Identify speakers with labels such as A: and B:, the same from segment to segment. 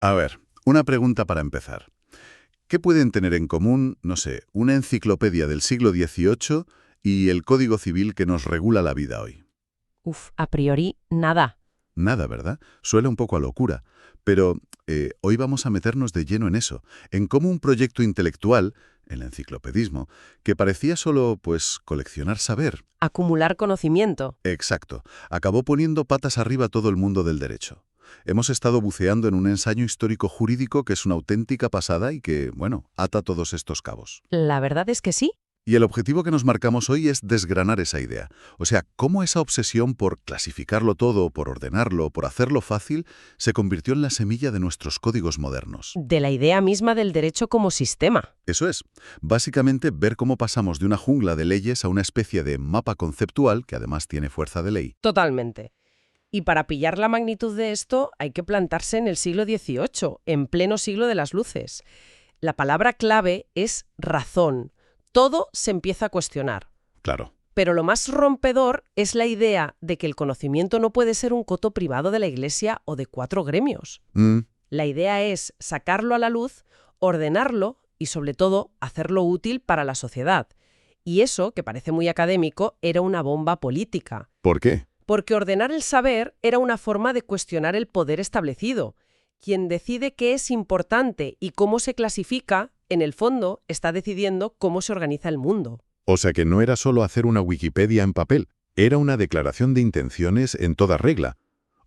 A: A ver, una pregunta para empezar. ¿Qué pueden tener en común, no sé, una enciclopedia del siglo XVIII y el Código Civil que nos regula la vida hoy?
B: A priori, nada.
A: Nada, ¿verdad? Suena un poco a locura. Pero hoy vamos a meternos de lleno en eso, en cómo un proyecto intelectual, el enciclopedismo, que parecía solo, pues, coleccionar saber.
B: Acumular conocimiento.
A: Exacto. Acabó poniendo patas arriba todo el mundo del derecho. Hemos estado buceando en un ensayo histórico jurídico que es una auténtica pasada y que, bueno, ata todos estos cabos.
B: La verdad es que sí.
A: Y el objetivo que nos marcamos hoy es desgranar esa idea. O sea, cómo esa obsesión por clasificarlo todo, por ordenarlo, por hacerlo fácil, se convirtió en la semilla de nuestros códigos modernos.
B: De la idea misma del derecho como sistema.
A: Eso es. Básicamente, ver cómo pasamos de una jungla de leyes a una especie de mapa conceptual que además tiene fuerza de ley.
B: Totalmente. Y para pillar la magnitud de esto hay que plantarse en el siglo XVIII, en pleno siglo de las luces. La palabra clave es razón. Todo se empieza a cuestionar.
A: Claro.
B: Pero lo más rompedor es la idea de que el conocimiento no puede ser un coto privado de la Iglesia o de 4 gremios. La idea es sacarlo a la luz, ordenarlo y, sobre todo, hacerlo útil para la sociedad. Y eso, que parece muy académico, era una bomba política.
A: ¿Por qué?
B: Porque ordenar el saber era una forma de cuestionar el poder establecido. Quien decide qué es importante y cómo se clasifica, en el fondo, está decidiendo cómo se organiza el mundo.
A: O sea que no era solo hacer una Wikipedia en papel, era una declaración de intenciones en toda regla.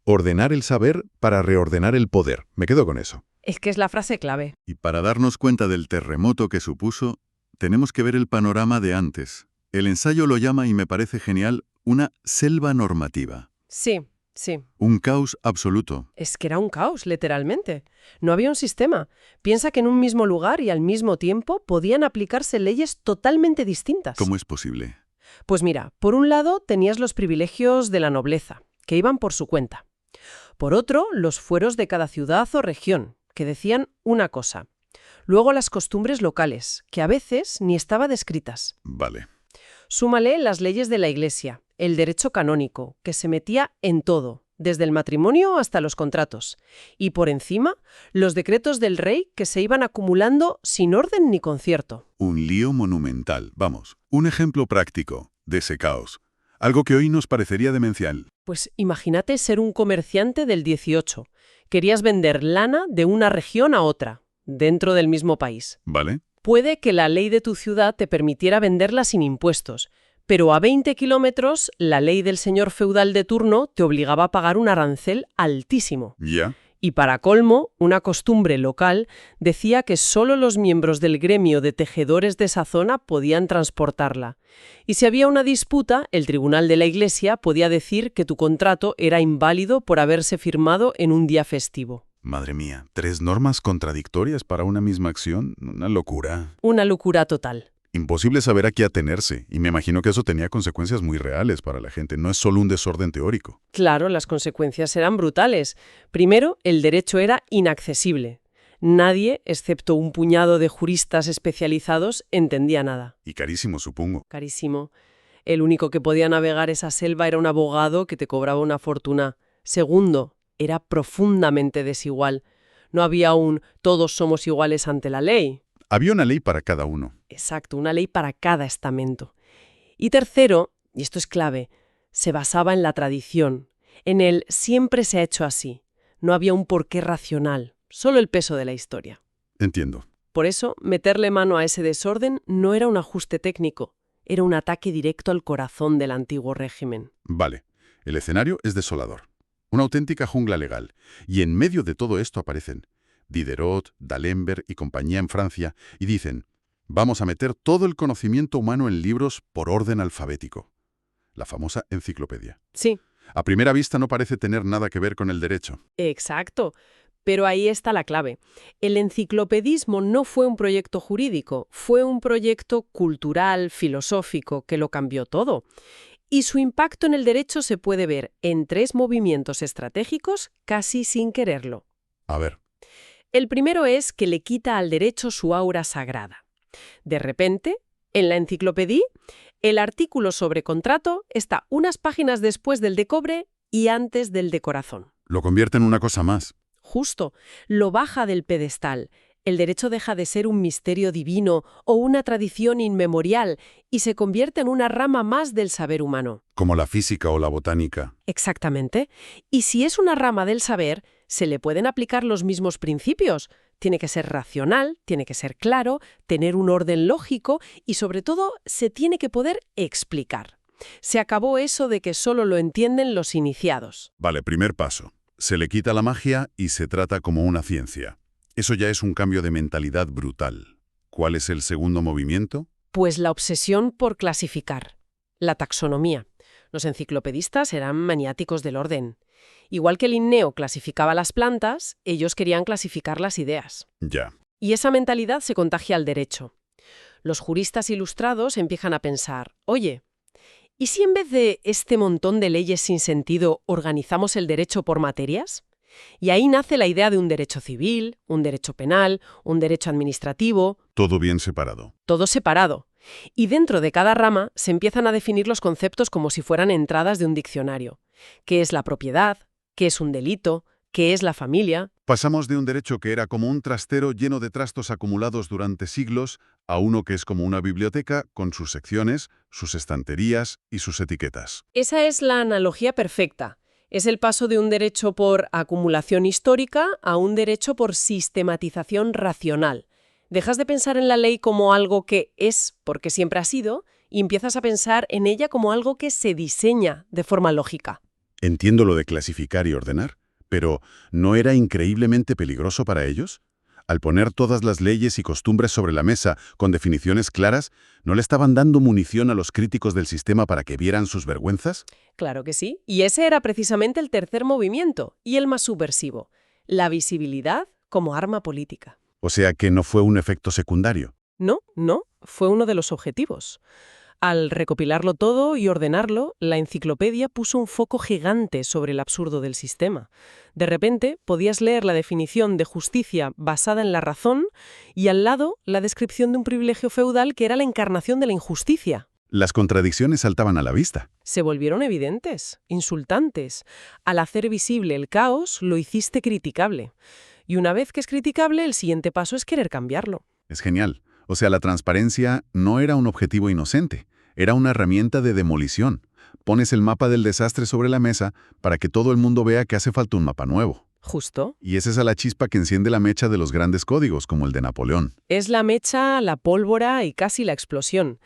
A: Ordenar el saber para reordenar el poder. Me quedo con eso.
B: Es que es la frase clave.
A: Y para darnos cuenta del terremoto que supuso, tenemos que ver el panorama de antes. El ensayo lo llama, y me parece genial, una selva normativa.
B: Sí.
A: Un caos absoluto.
B: Es que era un caos, literalmente. No había un sistema. Piensa que en un mismo lugar y al mismo tiempo podían aplicarse leyes totalmente distintas.
A: ¿Cómo es posible?
B: Pues mira, por un lado tenías los privilegios de la nobleza, que iban por su cuenta. Por otro, los fueros de cada ciudad o región, que decían una cosa. Luego las costumbres locales, que a veces ni estaban descritas.
A: Vale.
B: Súmale las leyes de la Iglesia, el derecho canónico, que se metía en todo, desde el matrimonio hasta los contratos. Y por encima, los decretos del rey que se iban acumulando sin orden ni concierto.
A: Un lío monumental. Vamos, un ejemplo práctico de ese caos. Algo que hoy nos parecería demencial.
B: Pues imagínate ser un comerciante del 18. Querías vender lana de una región a otra, dentro del mismo país.
A: ¿Vale?
B: Puede que la ley de tu ciudad te permitiera venderla sin impuestos, pero a 20 kilómetros la ley del señor feudal de turno te obligaba a pagar un arancel altísimo.
A: Ya.
B: Y para colmo, una costumbre local decía que solo los miembros del gremio de tejedores de esa zona podían transportarla. Y si había una disputa, el tribunal de la Iglesia podía decir que tu contrato era inválido por haberse firmado en un día festivo.
A: Madre mía, 3 normas contradictorias para una misma acción. Una locura.
B: Una locura total.
A: Imposible saber a qué atenerse, y me imagino que eso tenía consecuencias muy reales para la gente. No es solo un desorden teórico.
B: Claro, las consecuencias eran brutales. Primero, el derecho era inaccesible. Nadie, excepto un puñado de juristas especializados, entendía nada.
A: Y carísimo, supongo.
B: Carísimo. El único que podía navegar esa selva era un abogado que te cobraba una fortuna. Segundo, era profundamente desigual. No había un todos somos iguales ante la ley.
A: Había una ley para cada uno.
B: Exacto, una ley para cada estamento. Y tercero, y esto es clave, se basaba en la tradición, en el siempre se ha hecho así. No había un porqué racional, solo el peso de la historia.
A: Entiendo.
B: Por eso, meterle mano a ese desorden no era un ajuste técnico, era un ataque directo al corazón del antiguo régimen.
A: Vale, el escenario es desolador. Una auténtica jungla legal. Y en medio de todo esto aparecen Diderot, D'Alembert y compañía en Francia y dicen, vamos a meter todo el conocimiento humano en libros por orden alfabético. La famosa enciclopedia.
B: Sí.
A: A primera vista no parece tener nada que ver con el derecho.
B: Exacto. Pero ahí está la clave. El enciclopedismo no fue un proyecto jurídico, fue un proyecto cultural, filosófico, que lo cambió todo. Y su impacto en el derecho se puede ver en 3 movimientos estratégicos casi sin quererlo.
A: A ver.
B: El primero es que le quita al derecho su aura sagrada. De repente, en la enciclopedia, el artículo sobre contrato está unas páginas después del de cobre y antes del de corazón.
A: Lo convierte en una cosa más.
B: justo, lo baja del pedestal. El derecho deja de ser un misterio divino o una tradición inmemorial y se convierte en una rama más del saber humano.
A: Como la física o la botánica.
B: Exactamente. Y si es una rama del saber, se le pueden aplicar los mismos principios. Tiene que ser racional, tiene que ser claro, tener un orden lógico y, sobre todo, se tiene que poder explicar. Se acabó eso de que solo lo entienden los iniciados.
A: Vale, primer paso. Se le quita la magia y se trata como una ciencia. Eso ya es un cambio de mentalidad brutal. ¿Cuál es el segundo movimiento?
B: Pues la obsesión por clasificar. La taxonomía. Los enciclopedistas eran maniáticos del orden. Igual que Linneo clasificaba las plantas, ellos querían clasificar las ideas.
A: Ya.
B: Y esa mentalidad se contagia al derecho. Los juristas ilustrados empiezan a pensar, oye, ¿y si en vez de este montón de leyes sin sentido organizamos el derecho por materias? Y ahí nace la idea de un derecho civil, un derecho penal, un derecho administrativo.
A: Todo bien separado.
B: Todo separado. Y dentro de cada rama se empiezan a definir los conceptos como si fueran entradas de un diccionario. ¿Qué es la propiedad? ¿Qué es un delito? ¿Qué es la familia?
A: Pasamos de un derecho que era como un trastero lleno de trastos acumulados durante siglos a uno que es como una biblioteca con sus secciones, sus estanterías y sus etiquetas.
B: Esa es la analogía perfecta. Es el paso de un derecho por acumulación histórica a un derecho por sistematización racional. Dejas de pensar en la ley como algo que es porque siempre ha sido y empiezas a pensar en ella como algo que se diseña de forma lógica.
A: Entiendo lo de clasificar y ordenar, pero ¿no era increíblemente peligroso para ellos? Al poner todas las leyes y costumbres sobre la mesa con definiciones claras, ¿no le estaban dando munición a los críticos del sistema para que vieran sus vergüenzas?
B: Claro que sí. Y ese era precisamente el tercer movimiento y el más subversivo. La visibilidad como arma política.
A: O sea que no fue un efecto secundario.
B: No, fue uno de los objetivos. Al recopilarlo todo y ordenarlo, la enciclopedia puso un foco gigante sobre el absurdo del sistema. De repente, podías leer la definición de justicia basada en la razón y al lado la descripción de un privilegio feudal que era la encarnación de la injusticia.
A: Las contradicciones saltaban a la vista.
B: Se volvieron evidentes, insultantes. Al hacer visible el caos, lo hiciste criticable. Y una vez que es criticable, el siguiente paso es querer cambiarlo.
A: Es genial. O sea, la transparencia no era un objetivo inocente, era una herramienta de demolición. Pones el mapa del desastre sobre la mesa para que todo el mundo vea que hace falta un mapa nuevo.
B: Justo.
A: Y es esa la chispa que enciende la mecha de los grandes códigos, como el de Napoleón.
B: Es la mecha, la pólvora y casi la explosión.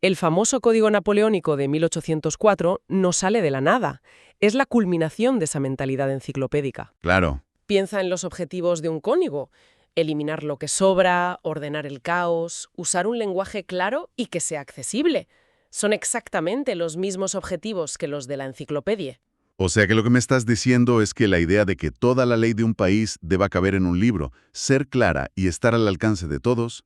B: El famoso Código Napoleónico de 1804 no sale de la nada. Es la culminación de esa mentalidad enciclopédica.
A: Claro.
B: Piensa en los objetivos de un código. Eliminar lo que sobra, ordenar el caos, usar un lenguaje claro y que sea accesible. Son exactamente los mismos objetivos que los de la enciclopedia.
A: O sea que lo que me estás diciendo es que la idea de que toda la ley de un país deba caber en un libro, ser clara y estar al alcance de todos,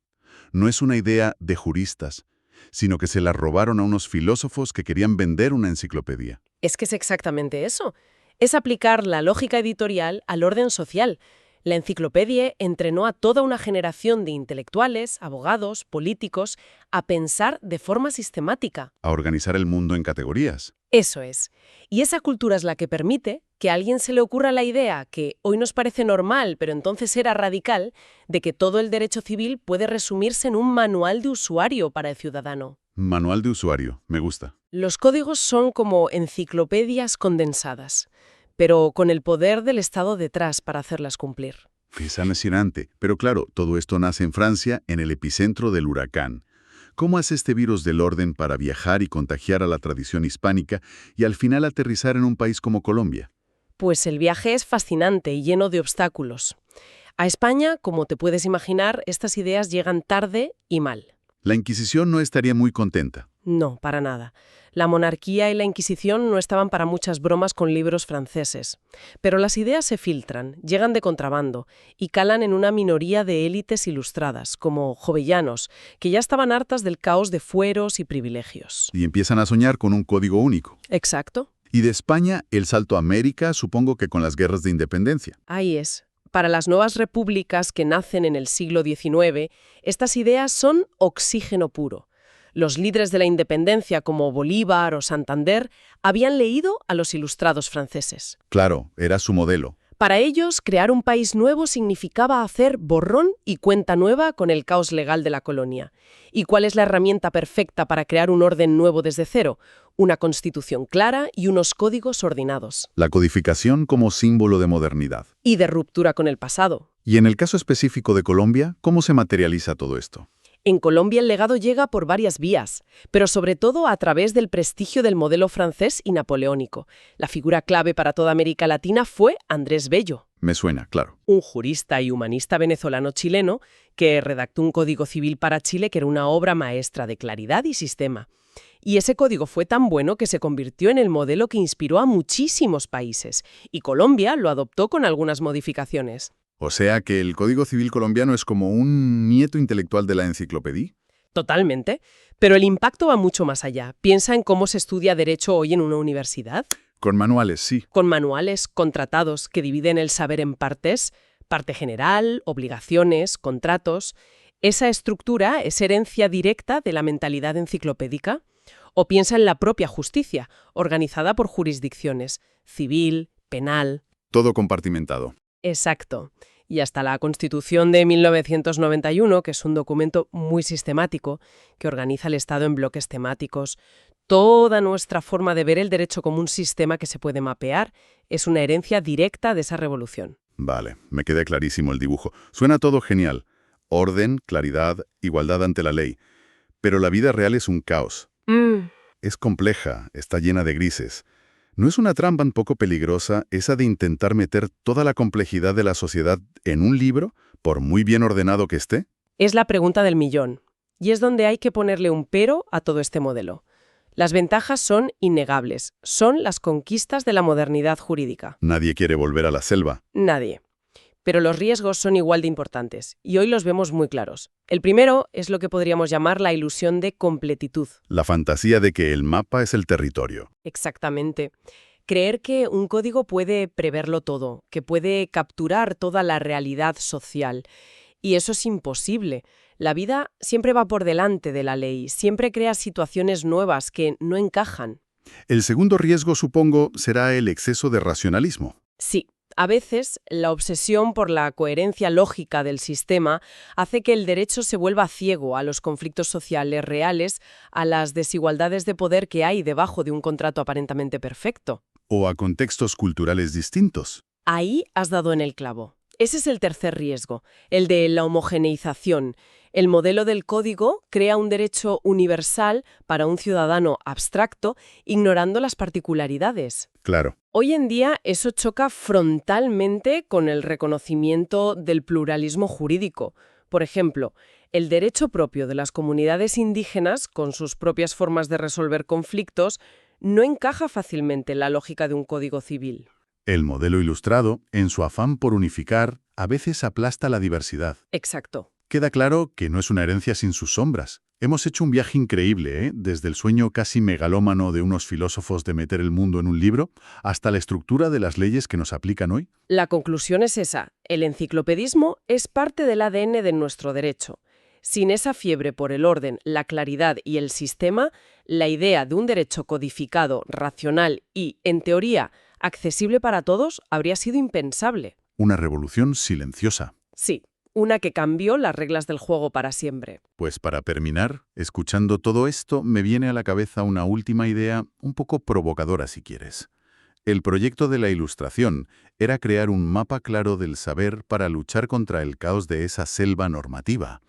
A: no es una idea de juristas, sino que se la robaron a unos filósofos que querían vender una enciclopedia.
B: Es que es exactamente eso. Es aplicar la lógica editorial al orden social. La enciclopedia entrenó a toda una generación de intelectuales, abogados, políticos, a pensar de forma sistemática.
A: A organizar el mundo en categorías.
B: Eso es. Y esa cultura es la que permite que a alguien se le ocurra la idea, que hoy nos parece normal, pero entonces era radical, de que todo el derecho civil puede resumirse en un manual de usuario para el ciudadano.
A: Manual de usuario, me gusta.
B: Los códigos son como enciclopedias condensadas, pero con el poder del Estado detrás para hacerlas cumplir.
A: Es alucinante. Pero claro, todo esto nace en Francia, en el epicentro del huracán. ¿Cómo hace este virus del orden para viajar y contagiar a la tradición hispánica y al final aterrizar en un país como Colombia?
B: Pues el viaje es fascinante y lleno de obstáculos. A España, como te puedes imaginar, estas ideas llegan tarde y mal.
A: La Inquisición no estaría muy contenta.
B: No, para nada. La monarquía y la Inquisición no estaban para muchas bromas con libros franceses. Pero las ideas se filtran, llegan de contrabando y calan en una minoría de élites ilustradas, como jovellanos, que ya estaban hartas del caos de fueros y privilegios.
A: Y empiezan a soñar con un código único.
B: Exacto.
A: Y de España, el salto a América, supongo que con las guerras de independencia.
B: Ahí es. Para las nuevas repúblicas que nacen en el siglo XIX, estas ideas son oxígeno puro. Los líderes de la independencia, como Bolívar o Santander, habían leído a los ilustrados franceses.
A: Claro, era su modelo.
B: Para ellos, crear un país nuevo significaba hacer borrón y cuenta nueva con el caos legal de la colonia. ¿Y cuál es la herramienta perfecta para crear un orden nuevo desde cero? Una constitución clara y unos códigos ordenados.
A: La codificación como símbolo de modernidad.
B: Y de ruptura con el pasado.
A: Y en el caso específico de Colombia, ¿cómo se materializa todo esto?
B: En Colombia el legado llega por varias vías, pero sobre todo a través del prestigio del modelo francés y napoleónico. La figura clave para toda América Latina fue Andrés Bello,
A: Me suena, claro.
B: un jurista y humanista venezolano-chileno que redactó un código civil para Chile que era una obra maestra de claridad y sistema. Y ese código fue tan bueno que se convirtió en el modelo que inspiró a muchísimos países, y Colombia lo adoptó con algunas modificaciones.
A: O sea que el Código Civil colombiano es como un nieto intelectual de la enciclopedia.
B: Totalmente. Pero el impacto va mucho más allá. Piensa en cómo se estudia derecho hoy en una universidad.
A: Con manuales, sí.
B: Con manuales, con tratados que dividen el saber en partes, parte general, obligaciones, contratos. Esa estructura es herencia directa de la mentalidad enciclopédica. O piensa en la propia justicia, organizada por jurisdicciones, civil, penal.
A: Todo compartimentado.
B: Exacto. Y hasta la Constitución de 1991, que es un documento muy sistemático, que organiza el Estado en bloques temáticos. Toda nuestra forma de ver el derecho como un sistema que se puede mapear es una herencia directa de esa revolución.
A: Vale, me queda clarísimo el dibujo. Suena todo genial. Orden, claridad, igualdad ante la ley. Pero la vida real es un caos. Es compleja, está llena de grises. ¿No es una trampa un poco peligrosa esa de intentar meter toda la complejidad de la sociedad en un libro, por muy bien ordenado que esté?
B: Es la pregunta del millón. Y es donde hay que ponerle un pero a todo este modelo. Las ventajas son innegables. Son las conquistas de la modernidad jurídica.
A: Nadie quiere volver a la selva.
B: Nadie. Pero los riesgos son igual de importantes, y hoy los vemos muy claros. El primero es lo que podríamos llamar la ilusión de completitud.
A: La fantasía de que el mapa es el territorio.
B: Exactamente. Creer que un código puede preverlo todo, que puede capturar toda la realidad social. Y eso es imposible. La vida siempre va por delante de la ley, siempre crea situaciones nuevas que no encajan.
A: El segundo riesgo, supongo, será el exceso de racionalismo.
B: Sí. A veces, la obsesión por la coherencia lógica del sistema hace que el derecho se vuelva ciego a los conflictos sociales reales, a las desigualdades de poder que hay debajo de un contrato aparentemente perfecto.
A: O a contextos culturales distintos.
B: Ahí has dado en el clavo. Ese es el tercer riesgo, el de la homogeneización. El modelo del código crea un derecho universal para un ciudadano abstracto, ignorando las particularidades.
A: Claro.
B: Hoy en día eso choca frontalmente con el reconocimiento del pluralismo jurídico. Por ejemplo, el derecho propio de las comunidades indígenas, con sus propias formas de resolver conflictos, no encaja fácilmente en la lógica de un código civil.
A: El modelo ilustrado, en su afán por unificar, a veces aplasta la diversidad.
B: Exacto.
A: Queda claro que no es una herencia sin sus sombras. Hemos hecho un viaje increíble, desde el sueño casi megalómano de unos filósofos de meter el mundo en un libro, hasta la estructura de las leyes que nos aplican hoy.
B: La conclusión es esa. El enciclopedismo es parte del ADN de nuestro derecho. Sin esa fiebre por el orden, la claridad y el sistema, la idea de un derecho codificado, racional y, en teoría, accesible para todos habría sido impensable.
A: Una revolución silenciosa.
B: Sí. Una que cambió las reglas del juego para siempre.
A: Pues para terminar, escuchando todo esto, me viene a la cabeza una última idea, un poco provocadora si quieres. El proyecto de la Ilustración era crear un mapa claro del saber para luchar contra el caos de esa selva normativa.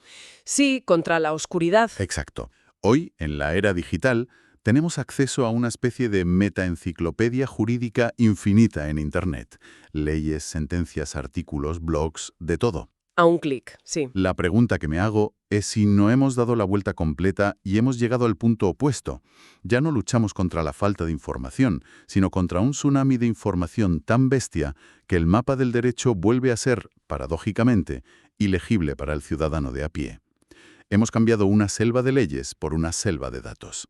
B: Sí, contra la oscuridad.
A: Exacto. Hoy, en la era digital, tenemos acceso a una especie de metaenciclopedia jurídica infinita en Internet. Leyes, sentencias, artículos, blogs, de todo.
B: A un clic, sí.
A: La pregunta que me hago es si no hemos dado la vuelta completa y hemos llegado al punto opuesto. Ya no luchamos contra la falta de información, sino contra un tsunami de información tan bestia que el mapa del derecho vuelve a ser, paradójicamente, ilegible para el ciudadano de a pie. Hemos cambiado una selva de leyes por una selva de datos.